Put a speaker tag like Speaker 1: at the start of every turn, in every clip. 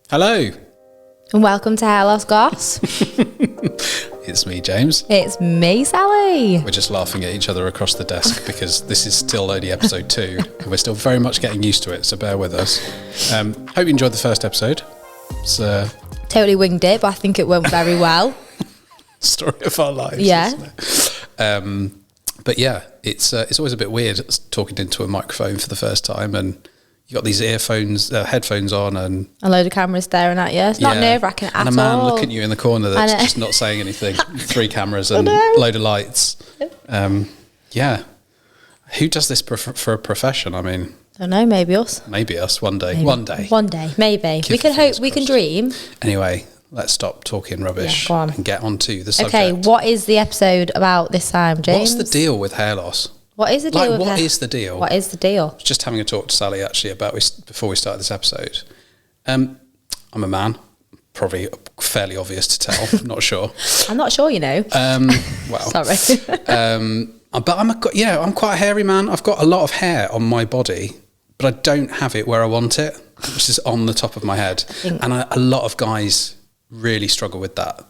Speaker 1: Hello.
Speaker 2: And welcome to Hair Loss Goss.
Speaker 1: It's me, James.
Speaker 2: It's me, Sally.
Speaker 1: We're just laughing at each other across the desk because this is still only episode 2 and we're still very much getting used to it, so bear with us. Hope you enjoyed the first episode. It's
Speaker 2: Totally winged it, but I think it went very well.
Speaker 1: story of our lives.
Speaker 2: Yeah.
Speaker 1: Isn't it? But yeah, it's always a bit weird talking into a microphone for the first time, and you got these headphones on, and
Speaker 2: A load of cameras staring at you. It's not nerve-wracking at all.
Speaker 1: And a man looking at you in the corner that's just not saying anything. 3 cameras and a load of lights. Yeah. Who does this for a profession? I mean,
Speaker 2: I don't know, maybe us.
Speaker 1: Maybe us one day.
Speaker 2: Maybe. One day, maybe. We can hope, we can dream.
Speaker 1: Anyway, let's stop talking rubbish and get on to the subject.
Speaker 2: Okay, what is the episode about this time, James?
Speaker 1: What's the deal with hair loss?
Speaker 2: What is the deal with
Speaker 1: what is the deal?
Speaker 2: What is the deal?
Speaker 1: I was just having a talk to Sally actually about before we started this episode. I'm a man, probably fairly obvious to tell. Not sure.
Speaker 2: I'm not sure, you know.
Speaker 1: Well,
Speaker 2: sorry.
Speaker 1: But I'm quite a hairy man. I've got a lot of hair on my body, but I don't have it where I want it, which is on the top of my head. And a lot of guys really struggle with that.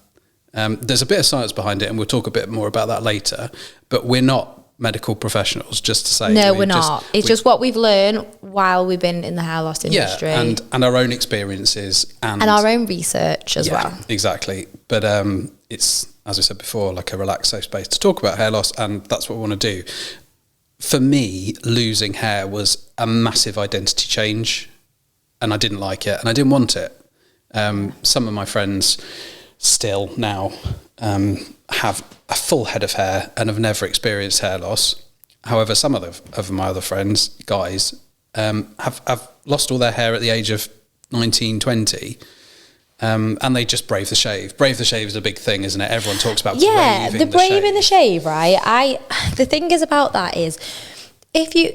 Speaker 1: There's a bit of science behind it, and we'll talk a bit more about that later. But we're not medical professionals, just to say.
Speaker 2: No, we're not. It's just what we've learned while we've been in the hair loss industry.
Speaker 1: Yeah, and our own experiences. And
Speaker 2: our own research as well.
Speaker 1: Exactly. But it's, as I said before, like a relaxed safe space to talk about hair loss, and that's what we want to do. For me, losing hair was a massive identity change, and I didn't like it, and I didn't want it. Some of my friends still now have a full head of hair and have never experienced hair loss. However, some of my other friends, guys, have lost all their hair at the age of 19, 20. And they just brave the shave. Brave the shave is a big thing, isn't it? Everyone talks about
Speaker 2: the braving the shave, right? The thing is about that is, if you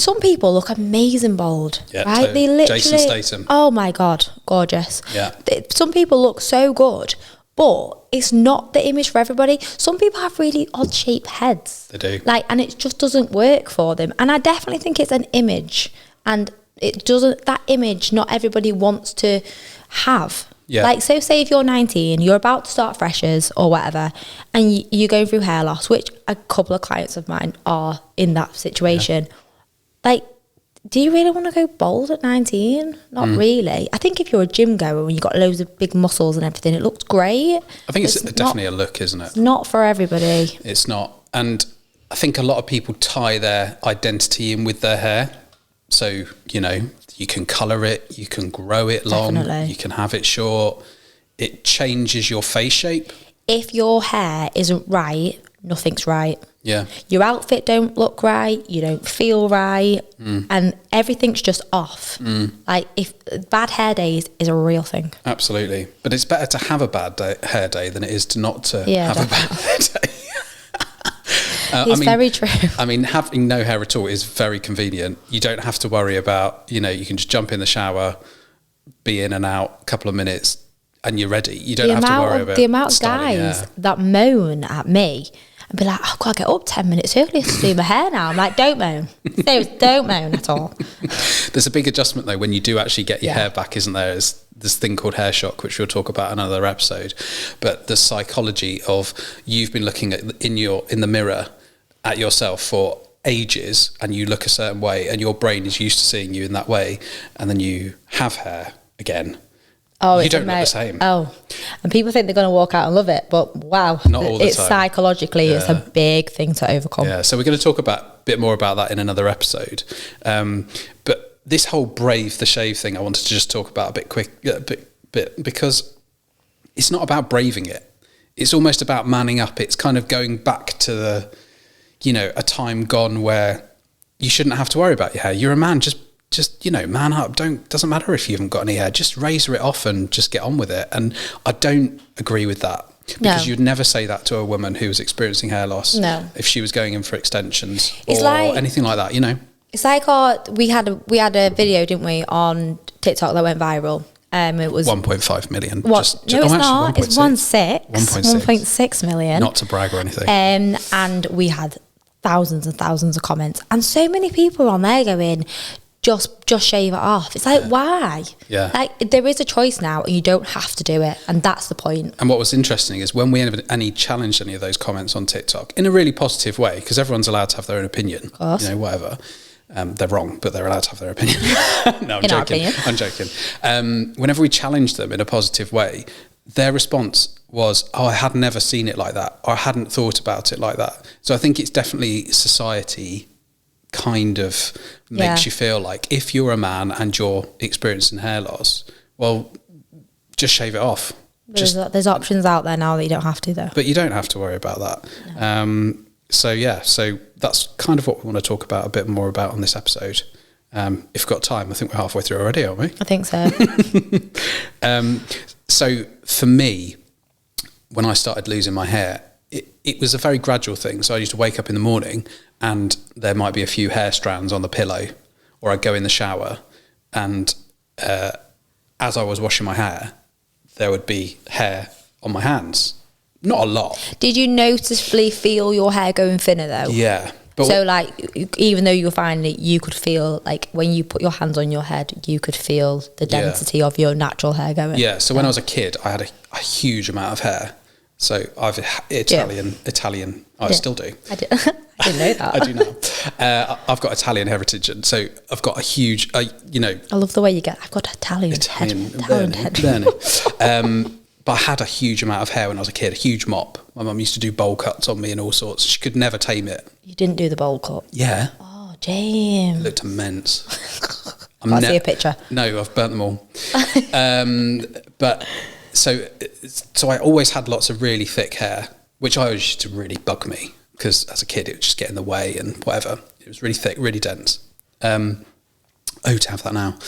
Speaker 2: some people look amazing bald, right? They literally,
Speaker 1: Jason Statham.
Speaker 2: Oh my God, gorgeous.
Speaker 1: Yeah.
Speaker 2: Some people look so good, but it's not the image for everybody. Some people have really odd shaped heads. They do. And it just doesn't work for them. And I definitely think it's an image, and that image not everybody wants to have. Yeah. So say if you're 19, you're about to start freshers or whatever, and you're going through hair loss, which a couple of clients of mine are in that situation. Yeah. Do you really want to go bald at 19? Not really. I think if you're a gym goer and you've got loads of big muscles and everything, it looks great.
Speaker 1: I think it's definitely a look, isn't it?
Speaker 2: It's not for everybody.
Speaker 1: It's not. And I think a lot of people tie their identity in with their hair. So, you can colour it, you can grow it long, you can have it short. It changes your face shape. If your hair isn't right, nothing's right. Yeah. Your outfit don't look right, you don't feel right, and everything's just off. If bad hair days is a real thing. Absolutely. But it's better to have a bad hair day than it is to not have a bad hair day.
Speaker 2: It's very true.
Speaker 1: I mean, having no hair at all is very convenient. You don't have to worry about, you can just jump in the shower, be in and out, a couple of minutes, and you're ready. You don't have to worry about
Speaker 2: the amount of guys that moan at me and be like, "Oh, I've got to get up 10 minutes early to do my hair now." I'm like, don't moan. Seriously, don't moan at all.
Speaker 1: There's a big adjustment though when you do actually get your hair back, isn't there? There's this thing called hair shock, which we'll talk about in another episode. But the psychology of you've been looking at in the mirror at yourself for ages, and you look a certain way, and your brain is used to seeing you in that way, and then you have hair again. Oh, you don't look the same.
Speaker 2: Oh, and people think they're going to walk out and love it, but wow,
Speaker 1: not all the time.
Speaker 2: Psychologically, it's a big thing to overcome.
Speaker 1: Yeah, so we're going to talk a bit more about that in another episode. But this whole brave the shave thing, I wanted to just talk about a bit because it's not about braving it. It's almost about manning up. It's kind of going back to a time gone where you shouldn't have to worry about your hair. You're a man, just man up. Doesn't matter if you haven't got any hair, just razor it off and just get on with it. And I don't agree with that, because you'd never say that to a woman who was experiencing hair loss. No. If she was going in for extensions or anything like that,
Speaker 2: It's like we had a video, didn't we, on TikTok that went viral. It was
Speaker 1: 1.5 million.
Speaker 2: No, it's not. It's 1.6 million.
Speaker 1: Not to brag or anything.
Speaker 2: And we had thousands and thousands of comments, and so many people on there going, just shave it off. It's like, why?
Speaker 1: Yeah.
Speaker 2: Like, there is a choice now, and you don't have to do it, and that's the point.
Speaker 1: And what was interesting is when we challenged any of those comments on TikTok in a really positive way, because everyone's allowed to have their own opinion,
Speaker 2: of course.
Speaker 1: you know, whatever. They're wrong, but they're allowed to have their opinion. No, I'm joking. Whenever we challenged them in a positive way, their response was, "Oh, I had never seen it like that, or I hadn't thought about it like that." So I think it's definitely society kind of makes you feel like if you're a man and you're experiencing hair loss, well, just shave it off.
Speaker 2: There's options out there now that you don't have to, though.
Speaker 1: But you don't have to worry about that. No. So that's kind of what we want to talk about a bit more about on this episode. If we've got time, I think we're halfway through already, aren't we?
Speaker 2: I think so.
Speaker 1: So for me, when I started losing my hair, it was a very gradual thing. So I used to wake up in the morning and there might be a few hair strands on the pillow, or I'd go in the shower and as I was washing my hair, there would be hair on my hands. Not a lot.
Speaker 2: Did you noticeably feel your hair going thinner though?
Speaker 1: Yeah. But
Speaker 2: so like, even though you were finding it, you could feel like when you put your hands on your head, you could feel the density of your natural hair going.
Speaker 1: Yeah. So when I was a kid, I had a huge amount of hair. So I've Italian. I still do.
Speaker 2: I didn't know that.
Speaker 1: I do now. I've got Italian heritage, and so I've got a huge. I
Speaker 2: love the way you get. I've got Italian head.
Speaker 1: But I had a huge amount of hair when I was a kid. A huge mop. My mum used to do bowl cuts on me and all sorts. She could never tame it.
Speaker 2: You didn't do the bowl cut?
Speaker 1: Yeah.
Speaker 2: Oh, James.
Speaker 1: It looked immense.
Speaker 2: Can't see a picture.
Speaker 1: No, I've burnt them all. But so I always had lots of really thick hair, which I always used to really bug me because as a kid it would just get in the way and whatever. It was really thick, really dense. To have that now.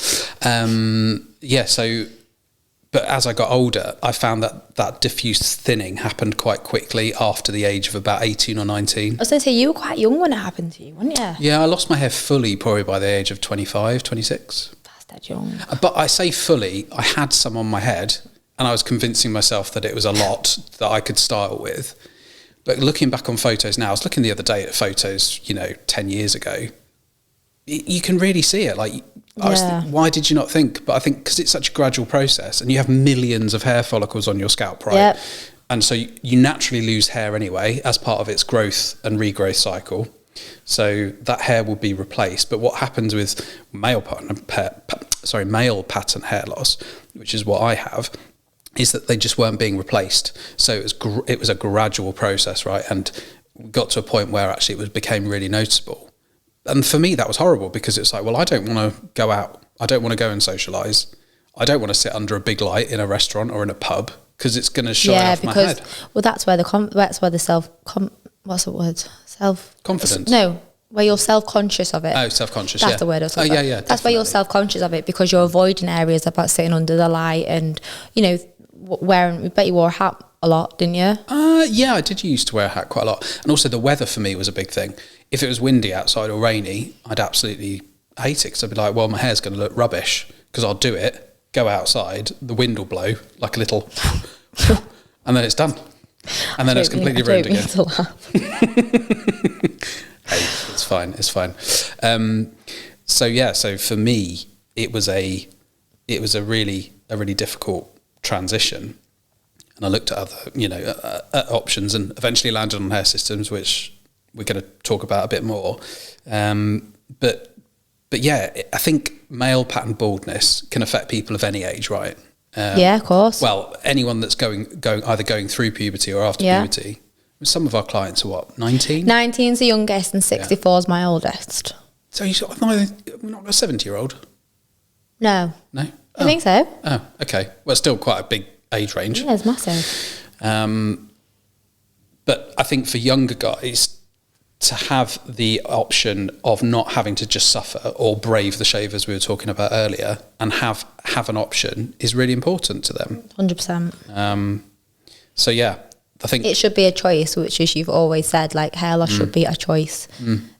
Speaker 1: But as I got older, I found that diffuse thinning happened quite quickly after the age of about 18 or 19.
Speaker 2: I was going to say, you were quite young when it happened to you, weren't you?
Speaker 1: Yeah, I lost my hair fully probably by the age of 25, 26.
Speaker 2: That's dead young.
Speaker 1: But I say fully, I had some on my head and I was convincing myself that it was a lot that I could style with. But looking back on photos now, I was looking the other day at photos, 10 years ago. You can really see it. Like, why did you not think? But I think because it's such a gradual process and you have millions of hair follicles on your scalp, right? Yep. And so you naturally lose hair anyway as part of its growth and regrowth cycle. So that hair will be replaced. But what happens with male pattern hair loss, which is what I have, is that they just weren't being replaced. So it was a gradual process, right? And we got to a point where actually became really noticeable. And for me, that was horrible because it's like, well, I don't want to go out. I don't want to go and socialise. I don't want to sit under a big light in a restaurant or in a pub because it's going to shine off my head.
Speaker 2: Well, that's where the self-confidence. No, where you're self-conscious of it.
Speaker 1: Oh, self-conscious.
Speaker 2: That's the word I was talking about.
Speaker 1: Yeah.
Speaker 2: That's where you're self-conscious of it because you're avoiding areas about sitting under the light and wearing. I bet you wore a hat a lot, didn't you?
Speaker 1: Yeah, I did used to wear a hat quite a lot, and also the weather for me was a big thing. If it was windy outside or rainy, I'd absolutely hate it because I'd be like, well, my hair's going to look rubbish because I'll do it, go outside, the wind will blow like a little, and then it's done, and then it's completely ruined again. Hey, it's fine. So for me, it was a really difficult transition. And I looked at other, options and eventually landed on hair systems, which we're going to talk about a bit more. But yeah, I think male pattern baldness can affect people of any age, right?
Speaker 2: Yeah, of course.
Speaker 1: Well, anyone that's either going through puberty or after puberty. Some of our clients are what, 19?
Speaker 2: 19's the youngest and 64 is my oldest.
Speaker 1: So you sort of not a 70-year-old?
Speaker 2: No.
Speaker 1: No?
Speaker 2: I think so.
Speaker 1: Oh, okay. Well, it's still quite a big age range.
Speaker 2: Yeah, it's massive.
Speaker 1: But I think for younger guys to have the option of not having to just suffer or brave the shave as we were talking about earlier and have an option is really important to them.
Speaker 2: 100%.
Speaker 1: So yeah, I think
Speaker 2: it should be a choice, which is you've always said, like hair loss should be a choice.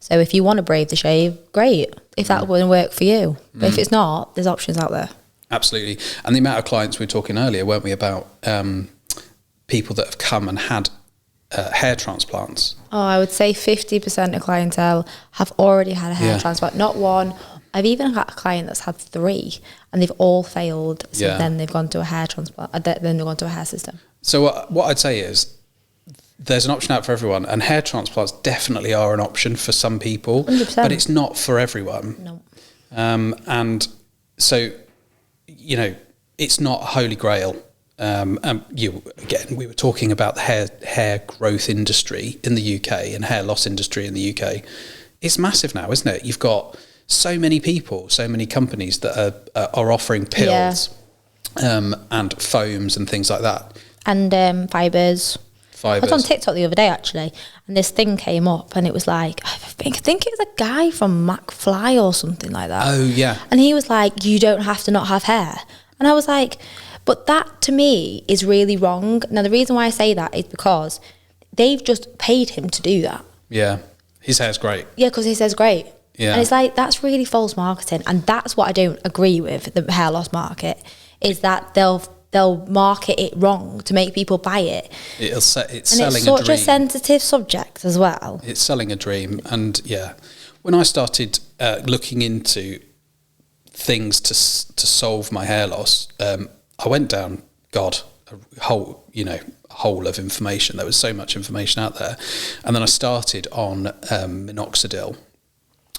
Speaker 2: So if you want to brave the shave, great. If that wouldn't work for you. But if it's not, there's options out there.
Speaker 1: Absolutely. And the amount of clients we were talking earlier, weren't we, about people that have come and had hair transplants?
Speaker 2: Oh, I would say 50% of clientele have already had a hair transplant. Not one I've even got a client that's had 3 and they've all failed. So then they've gone to a hair transplant, then they've gone to a hair system.
Speaker 1: So what I'd say is there's an option out for everyone, and hair transplants definitely are an option for some people,
Speaker 2: 100%.
Speaker 1: but it's not for everyone.
Speaker 2: No.
Speaker 1: And so, you know, it's not a holy grail. We were talking about the hair growth industry in the UK and hair loss industry in the UK. It's massive now, isn't it? You've got so many people, so many companies that are offering pills and foams and things like that.
Speaker 2: And fibres. I was on TikTok the other day actually, and this thing came up, and it was like, I think it was a guy from McFly or something like that.
Speaker 1: Oh yeah.
Speaker 2: And he was like, you don't have to not have hair. And I was like, but that to me is really wrong. Now the reason why I say that is because they've just paid him to do that.
Speaker 1: Yeah, his hair's great.
Speaker 2: Yeah, because his hair's great.
Speaker 1: Yeah.
Speaker 2: And it's like, that's really false marketing, and that's what I don't agree with the hair loss market, is that they'll market it wrong to make people buy it.
Speaker 1: It's selling a dream.
Speaker 2: It's such a sensitive subject as well.
Speaker 1: It's selling a dream. And yeah, when I started looking into things to solve my hair loss, I went down, a hole of information. There was so much information out there. And then I started on minoxidil,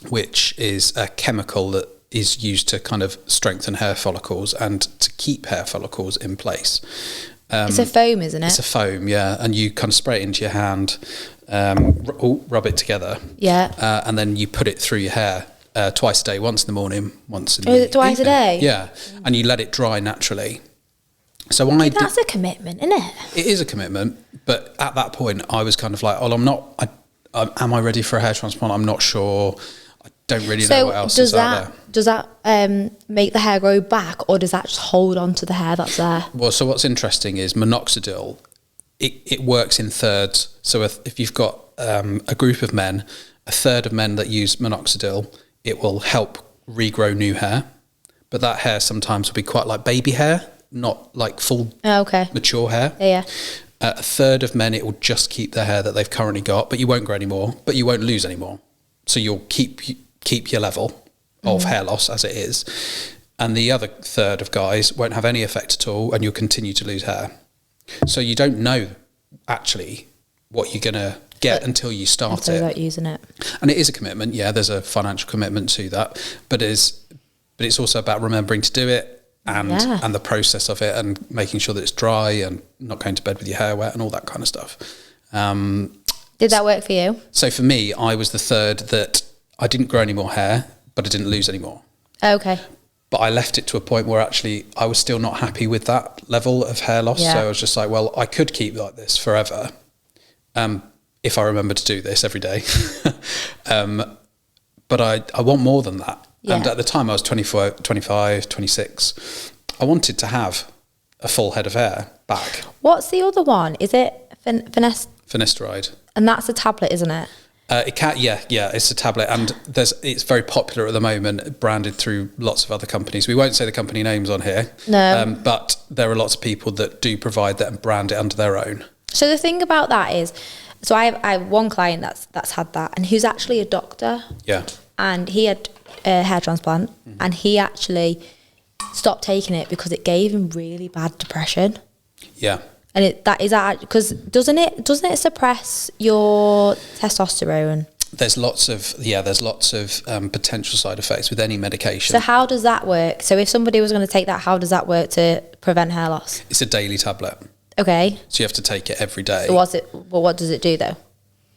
Speaker 1: which is a chemical that is used to kind of strengthen hair follicles and to keep hair follicles in place.
Speaker 2: It's a foam, isn't it?
Speaker 1: It's a foam, yeah. And you kind of spray it into your hand, rub it together.
Speaker 2: Yeah.
Speaker 1: And then you put it through your hair twice a day, once in the morning, once in the
Speaker 2: evening. Twice a day?
Speaker 1: Yeah. And you let it dry naturally. So
Speaker 2: that's a commitment, isn't it?
Speaker 1: It is a commitment. But at that point, I was kind of like, am I ready for a hair transplant? I'm not sure. Don't really know what else is out there.
Speaker 2: Does that make the hair grow back, or does that just hold on to the hair that's there?
Speaker 1: Well, so what's interesting is minoxidil, it works in thirds. So if you've got a group of men, a third of men that use minoxidil, it will help regrow new hair. But that hair sometimes will be quite like baby hair, not like full mature hair.
Speaker 2: Yeah.
Speaker 1: A third of men, it will just keep the hair that they've currently got, but you won't grow any more, but you won't lose any more. So you'll keep your level of hair loss as it is, and the other third of guys won't have any effect at all, and you'll continue to lose hair. So you don't know actually what you're gonna get until you start it.
Speaker 2: Without using it,
Speaker 1: and it is a commitment. Yeah, there's a financial commitment to that, but it's also about remembering to do it and the process of it, and making sure that it's dry and not going to bed with your hair wet and all that kind of stuff.
Speaker 2: Did that work for you?
Speaker 1: So for me, I was the third that I didn't grow any more hair, but I didn't lose any more.
Speaker 2: Okay.
Speaker 1: But I left it to a point where actually I was still not happy with that level of hair loss.
Speaker 2: Yeah.
Speaker 1: So I was just like, well, I could keep like this forever if I remember to do this every day. But I want more than that. Yeah. And at the time I was 24, 25, 26. I wanted to have a full head of hair back.
Speaker 2: What's the other one? Is it
Speaker 1: finasteride?
Speaker 2: And that's a tablet, isn't it?
Speaker 1: It can, yeah, it's a tablet, and it's very popular at the moment, branded through lots of other companies. We won't say the company names on here, but there are lots of people that do provide that and brand it under their own.
Speaker 2: So the thing about that is, so I have one client that's had that, and who's actually a doctor.
Speaker 1: Yeah.
Speaker 2: And he had a hair transplant, and he actually stopped taking it because it gave him really bad depression.
Speaker 1: Yeah.
Speaker 2: And because doesn't it suppress your testosterone?
Speaker 1: There's lots of potential side effects with any medication.
Speaker 2: So how does that work? So if somebody was going to take that, how does that work to prevent hair loss?
Speaker 1: It's a daily tablet.
Speaker 2: Okay.
Speaker 1: So you have to take it every day.
Speaker 2: So what does it do though?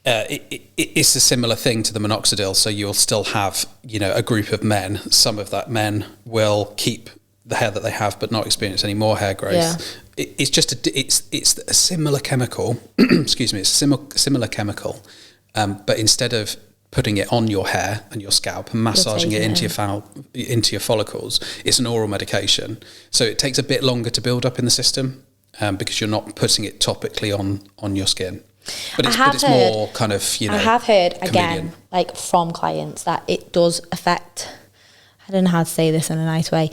Speaker 1: It's a similar thing to the minoxidil. So you'll still have, a group of men. Some of that men will keep the hair that they have, but not experience any more hair growth. Yeah. It's a similar chemical. Excuse me. It's a similar chemical, but instead of putting it on your hair and your scalp and massaging it into your follicles, it's an oral medication. So it takes a bit longer to build up in the system because you're not putting it topically on your skin. But it's more kind of I
Speaker 2: have heard again, like from clients, that it does affect. I don't know how to say this in a nice way.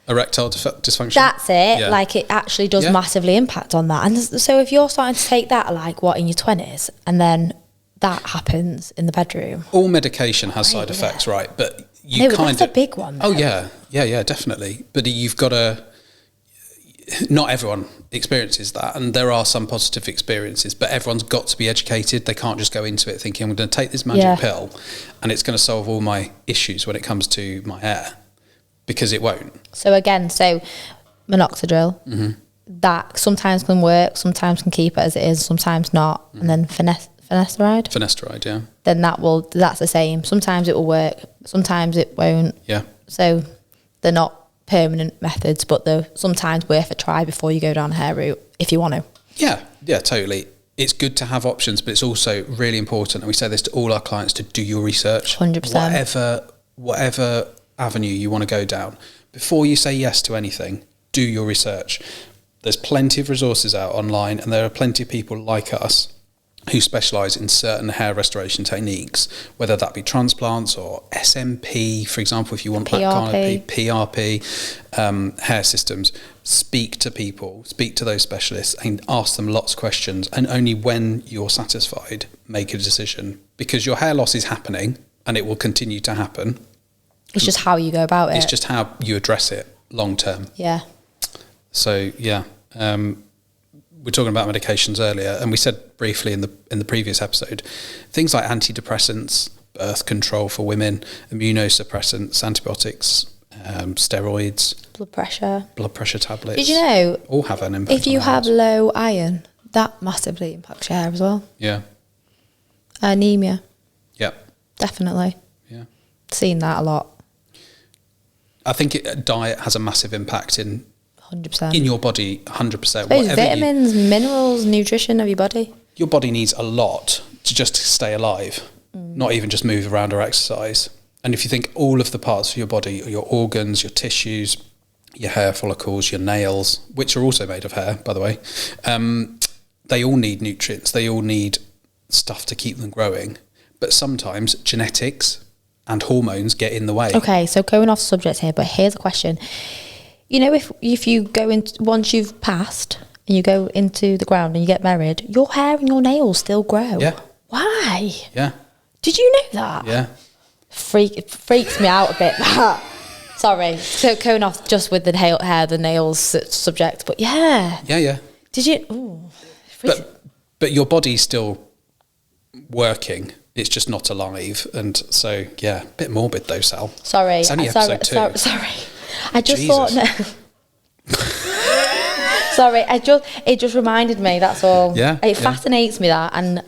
Speaker 1: Erectile dysfunction.
Speaker 2: That's it. Yeah. Like it actually does massively impact on that. And so if you're starting to take that, in your 20s, and then that happens in the bedroom.
Speaker 1: All medication has side effects, right? But
Speaker 2: that's a big one.
Speaker 1: Though. Oh yeah, definitely. But you've got to. Not everyone experiences that, and there are some positive experiences, but everyone's got to be educated. They can't just go into it thinking, I'm going to take this magic pill and it's going to solve all my issues when it comes to my hair, because it won't.
Speaker 2: So minoxidil, that sometimes can work, sometimes can keep it as it is, sometimes not. And then finasteride,
Speaker 1: yeah.
Speaker 2: Then that's the same. Sometimes it will work, sometimes it won't.
Speaker 1: Yeah.
Speaker 2: So they're not permanent methods, but they're sometimes worth a try before you go down a hair route if you want to.
Speaker 1: Yeah, totally. It's good to have options, but it's also really important, and we say this to all our clients, to do your research.
Speaker 2: 100%.
Speaker 1: Whatever avenue you want to go down, before you say yes to anything, do your research. There's plenty of resources out online, and there are plenty of people like us who specialise in certain hair restoration techniques, whether that be transplants or SMP, for example, if you want that kind of PRP, hair systems. Speak to people, speak to those specialists and ask them lots of questions, and only when you're satisfied, make a decision, because your hair loss is happening and it will continue to happen.
Speaker 2: It's just how you go about it.
Speaker 1: It's just how you address it long term.
Speaker 2: Yeah.
Speaker 1: So, we're talking about medications earlier, and we said briefly in the previous episode, things like antidepressants, birth control for women, immunosuppressants, antibiotics, steroids, blood pressure tablets.
Speaker 2: Did you know
Speaker 1: all have an impact?
Speaker 2: If you have low iron, that massively impacts your hair as well.
Speaker 1: Yeah.
Speaker 2: Anemia.
Speaker 1: Yeah.
Speaker 2: Definitely.
Speaker 1: Yeah.
Speaker 2: Seen that a lot.
Speaker 1: I think diet has a massive impact in
Speaker 2: 100%.
Speaker 1: In your body, 100%.
Speaker 2: Those vitamins, minerals, nutrition of your body.
Speaker 1: Your body needs a lot to just stay alive, not even just move around or exercise. And if you think all of the parts of your body, your organs, your tissues, your hair follicles, your nails, which are also made of hair, by the way, they all need nutrients. They all need stuff to keep them growing. But sometimes genetics and hormones get in the way.
Speaker 2: Okay, so going off subject here, but here's a question. You know, if you go in, once you've passed and you go into the ground and you get married, your hair and your nails still grow.
Speaker 1: Yeah.
Speaker 2: Why?
Speaker 1: Yeah.
Speaker 2: Did you know that?
Speaker 1: Yeah.
Speaker 2: It freaks me out a bit, that. Sorry. So going off just with the hair, the nails subject, but yeah.
Speaker 1: Yeah.
Speaker 2: Did you? Ooh,
Speaker 1: but your body's still working. It's just not alive. And so, yeah, a bit morbid though, Sal.
Speaker 2: Sorry.
Speaker 1: It's only episode 2.
Speaker 2: Sorry. I just thought, no. Sorry, it just reminded me, that's all.
Speaker 1: Yeah.
Speaker 2: It fascinates me, that, and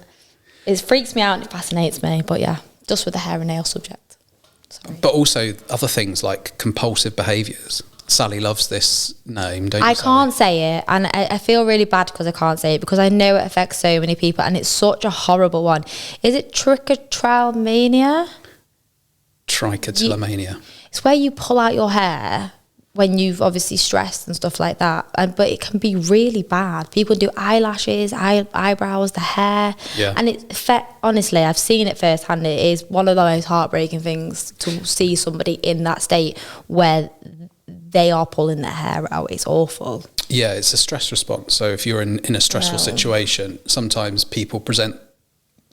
Speaker 2: it freaks me out and it fascinates me, but yeah, just with the hair and nail subject. Sorry.
Speaker 1: But also other things like compulsive behaviours. Sally loves this name, don't you,
Speaker 2: I
Speaker 1: Sally?
Speaker 2: can't say it, and I feel really bad because I can't say it, because I know it affects so many people, and it's such a horrible one. Is it trichotillomania?
Speaker 1: Trichotillomania.
Speaker 2: It's where you pull out your hair when you've obviously stressed and stuff like that, but it can be really bad. People do eyelashes, eyebrows, the hair, and honestly, I've seen it firsthand. It is one of the most heartbreaking things to see somebody in that state where they are pulling their hair out. It's awful.
Speaker 1: Yeah, it's a stress response. So if you're in a stressful situation, sometimes people present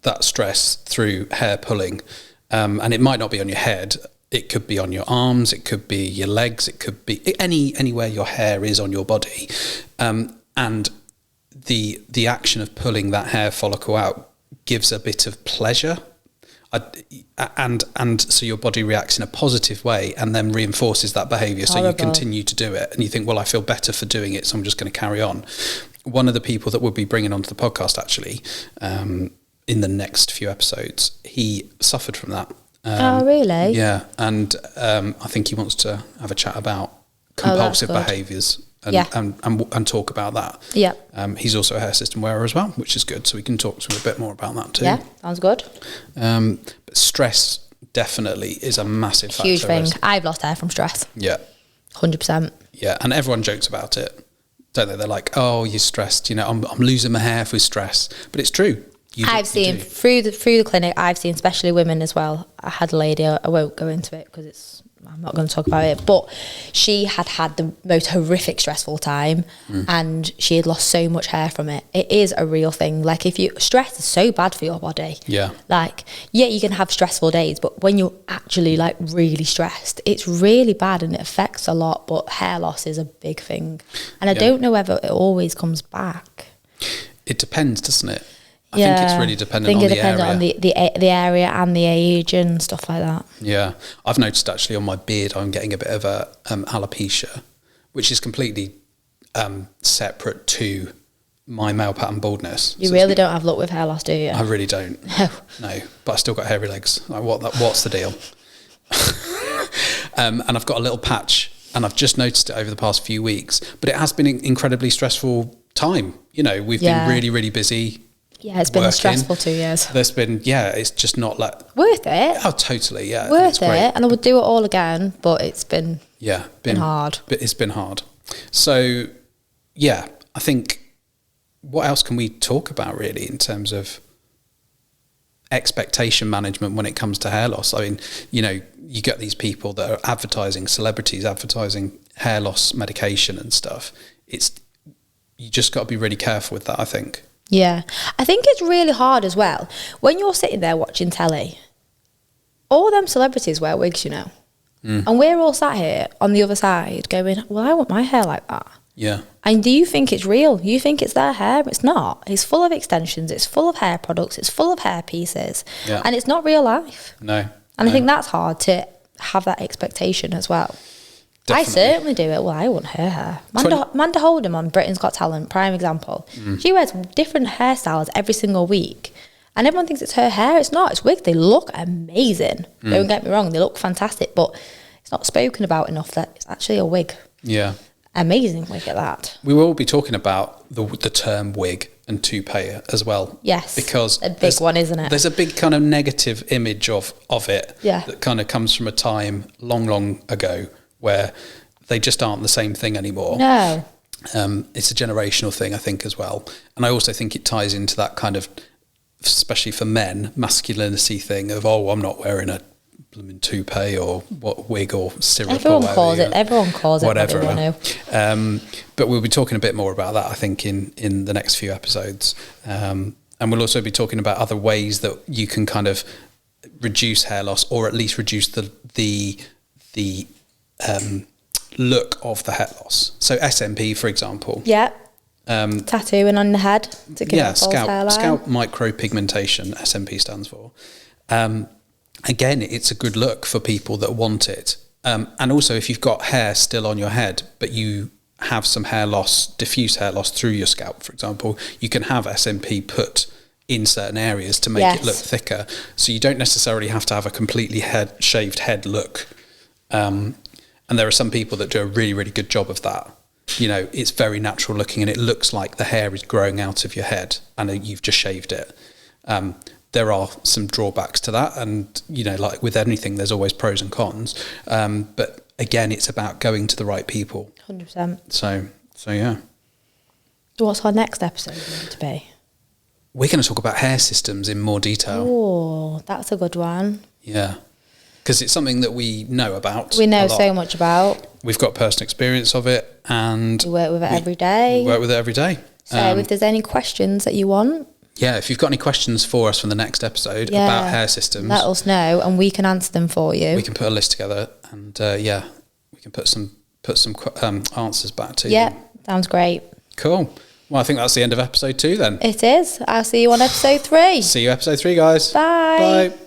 Speaker 1: that stress through hair pulling, and it might not be on your head. It could be on your arms, it could be your legs, it could be anywhere your hair is on your body. And the action of pulling that hair follicle out gives a bit of pleasure. And so your body reacts in a positive way and then reinforces that behaviour. So you continue to do it and you think, well, I feel better for doing it, so I'm just going to carry on. One of the people that we'll be bringing onto the podcast, actually, in the next few episodes, he suffered from that.
Speaker 2: Oh, really?
Speaker 1: Yeah, and I think he wants to have a chat about compulsive behaviours and talk about that.
Speaker 2: Yeah.
Speaker 1: He's also a hair system wearer as well, which is good, so we can talk to him a bit more about that too.
Speaker 2: Yeah, sounds good.
Speaker 1: But stress definitely is a massive factor.
Speaker 2: Huge thing. I've lost hair from stress.
Speaker 1: Yeah.
Speaker 2: 100%.
Speaker 1: Yeah, and everyone jokes about it, don't they? They're like, oh, you're stressed, I'm losing my hair with stress. But it's true.
Speaker 2: I've seen through the clinic, I've seen, especially women as well. I had a lady, I won't go into it because it's I'm not going to talk about it, but she had the most horrific stressful time, and she had lost so much hair from it. It is a real thing. Like, stress is so bad for your body.
Speaker 1: Yeah.
Speaker 2: Like, yeah, you can have stressful days, but when you're actually like really stressed, it's really bad and it affects a lot. But hair loss is a big thing, and I don't know whether it always comes back.
Speaker 1: It depends, doesn't it? I think it's really dependent on the area.
Speaker 2: I think it depends on the area and the age and stuff like that.
Speaker 1: Yeah. I've noticed actually on my beard I'm getting a bit of a alopecia, which is completely separate to my male pattern baldness.
Speaker 2: You really don't have luck with hair loss, do you?
Speaker 1: I really don't. No. But I still got hairy legs. Like, what's the deal? And I've got a little patch, and I've just noticed it over the past few weeks. But it has been an incredibly stressful time. You know, we've been really, really busy.
Speaker 2: Yeah, it's been a stressful 2 years.
Speaker 1: There's been, it's just not like...
Speaker 2: Worth it.
Speaker 1: Oh, totally, yeah.
Speaker 2: Worth it. And I would do it all again, but it's been...
Speaker 1: Yeah.
Speaker 2: Been hard.
Speaker 1: But it's been hard. So, yeah, I think... What else can we talk about, really, in terms of expectation management when it comes to hair loss? I mean, you know, you get these people that are advertising, celebrities advertising hair loss medication and stuff. You just got to be really careful with that, I think.
Speaker 2: Yeah. I think it's really hard as well. When you're sitting there watching telly, all them celebrities wear wigs, you know. And we're all sat here on the other side going, well, I want my hair like that.
Speaker 1: Yeah. And
Speaker 2: do you think it's real? You think it's their hair? It's not. It's full of extensions. It's full of hair products. It's full of hair pieces. Yeah. And it's not real life.
Speaker 1: No.
Speaker 2: And I think that's hard to have that expectation as well. Definitely. I certainly do it. Well, I want her hair. Amanda Holdham on Britain's Got Talent, prime example. She wears different hairstyles every single week. And everyone thinks it's her hair. It's not. It's wigs. They look amazing. Don't get me wrong. They look fantastic. But it's not spoken about enough that it's actually a wig.
Speaker 1: Yeah.
Speaker 2: Amazing wig at that.
Speaker 1: We will be talking about the term wig and toupee as well.
Speaker 2: Yes.
Speaker 1: Because
Speaker 2: a big one, isn't it?
Speaker 1: There's a big kind of negative image of it
Speaker 2: that
Speaker 1: kind of comes from a time long ago where they just aren't the same thing anymore.
Speaker 2: No.
Speaker 1: It's a generational thing, I think, as well. And I also think it ties into that kind of, especially for men, masculinity thing of, I'm not wearing a blooming toupee or what wig or syrup.
Speaker 2: Everyone calls it whatever they want
Speaker 1: to. But we'll be talking a bit more about that, I think, in the next few episodes. And we'll also be talking about other ways that you can kind of reduce hair loss, or at least reduce the look of the hair loss. So SMP, for example.
Speaker 2: Yeah. Tattooing on the head to give it false hairline.
Speaker 1: Scalp micropigmentation, SMP stands for. Again, it's a good look for people that want it. And also, if you've got hair still on your head, but you have some hair loss, diffuse hair loss through your scalp, for example, you can have SMP put in certain areas to make it look thicker. So you don't necessarily have to have a completely shaved head look. And there are some people that do a really, really good job of that. You know, it's very natural looking and it looks like the hair is growing out of your head and you've just shaved it. There are some drawbacks to that, and you know, like with anything, there's always pros and cons. But again, it's about going to the right people.
Speaker 2: 100%.
Speaker 1: So yeah.
Speaker 2: What's our next episode going to be?
Speaker 1: We're going to talk about hair systems in more detail.
Speaker 2: Oh, that's a good one.
Speaker 1: Yeah, because it's something that we know about.
Speaker 2: We know so much about.
Speaker 1: We've got personal experience of it, and
Speaker 2: we work with it every day.
Speaker 1: We work with it every day.
Speaker 2: So if there's any questions that you want. Yeah,
Speaker 1: if you've got any questions for us from the next episode about hair systems,
Speaker 2: let us know and we can answer them for you.
Speaker 1: We can put a list together and we can put some answers back to you.
Speaker 2: Yeah, sounds great.
Speaker 1: Cool. Well, I think that's the end of episode 2 then.
Speaker 2: It is. I'll see you on episode 3.
Speaker 1: See you episode 3, guys.
Speaker 2: Bye.
Speaker 1: Bye.